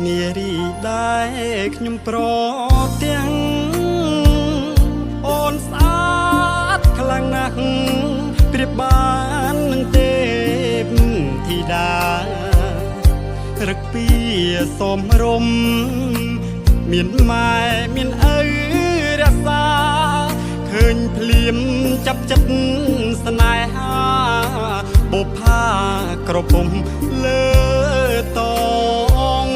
នារីដែរខ្ញុំប្រទាំងអូនស្អាតខ្លាំងណាស់ប្រៀបបាននឹងទេពធីតារឹកពីសមរមមានម៉ែមានឪរក្សាឃើញភ្លៀមចាប់ចិត្តស្នេហាបុប្ផាក្រពុំលើតង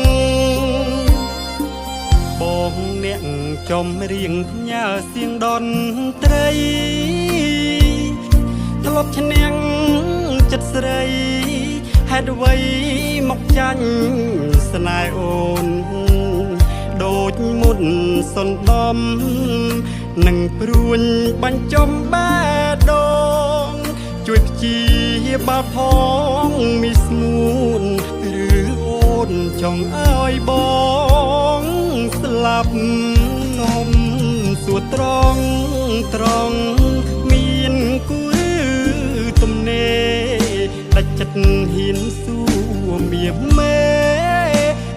បងអ្នកចំរៀងផ្ញើសៀងតន្ត្រីធ្លាប់ឈ្នះចិត្តស្រីហេតុអ្វីមកចាញ់ស្នេហ៍អូនដូចមុនសន្តំនឹងព្រួញបញ្ចំបែដងជួយព្យាបាលផងមីស្ងួនឬអូនចង់ឲ្យបងស្លាប់នំសួរត្រង់មានគូទំនេរដាច់ចិត្តហ៊ានសួរមៀមេ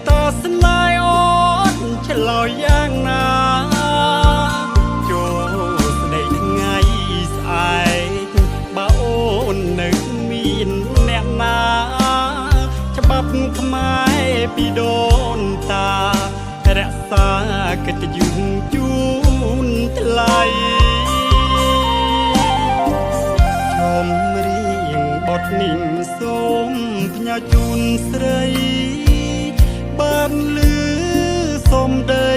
តើស្នេហ៍អូនឆ្លើយយ៉ាងណាចូលស្ដីថ្ងៃស្អែកបើអូននៅមានអ្នកណាច្បាប់ខ្មែរពីដូនតារក្សាកិត្តិយសជូនថ្លៃឈមរៀងបទនេះសូមផ្ញើជូនស្រីបានលឺសូមដី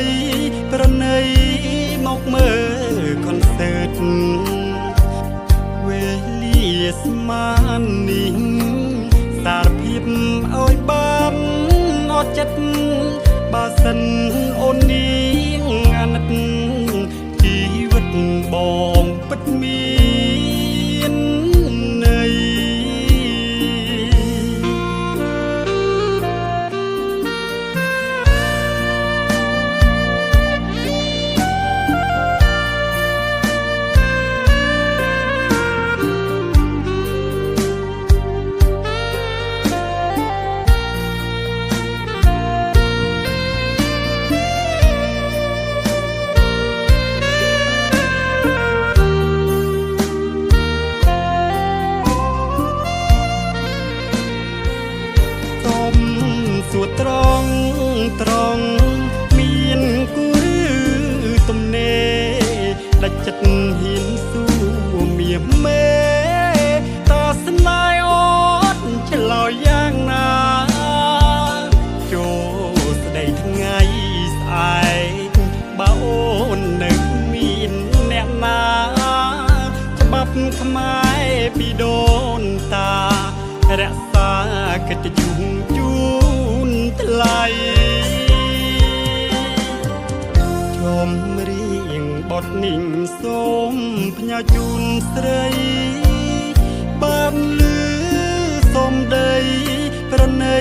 ប្រណីមកមើលខុនសឺតវេលាស្មាននេះសារភាពឲ្យបានអត់ចិត្តបើសិនអូននាងអាណិតជីវិតបងពិតមានន័យសួរត្រង់មានគូទំនេរដាច់ចិត្តហ៊ានសួរមៀមេតើស្នេហ៍អូនឆ្លើយយ៉ាងណាចូលស្ដីថ្ងៃស្អែកបើអូននៅមានអ្នកណាច្បាប់ខ្មែរពីដូនតារក្សាកិត្តិយសជូនថ្លៃឈមរៀងបទនេះសូមផ្ញើជូនស្រីបានលឺសូមដីប្រណី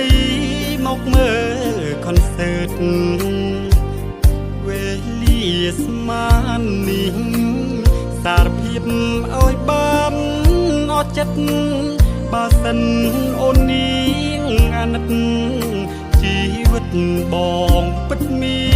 មកមើលខុនសឺតវេលាស្មាននេះសារភាពឲ្យបានអត់ចិត្តបើសិនអូននាងអាណិតជីវិតបងពិតមាន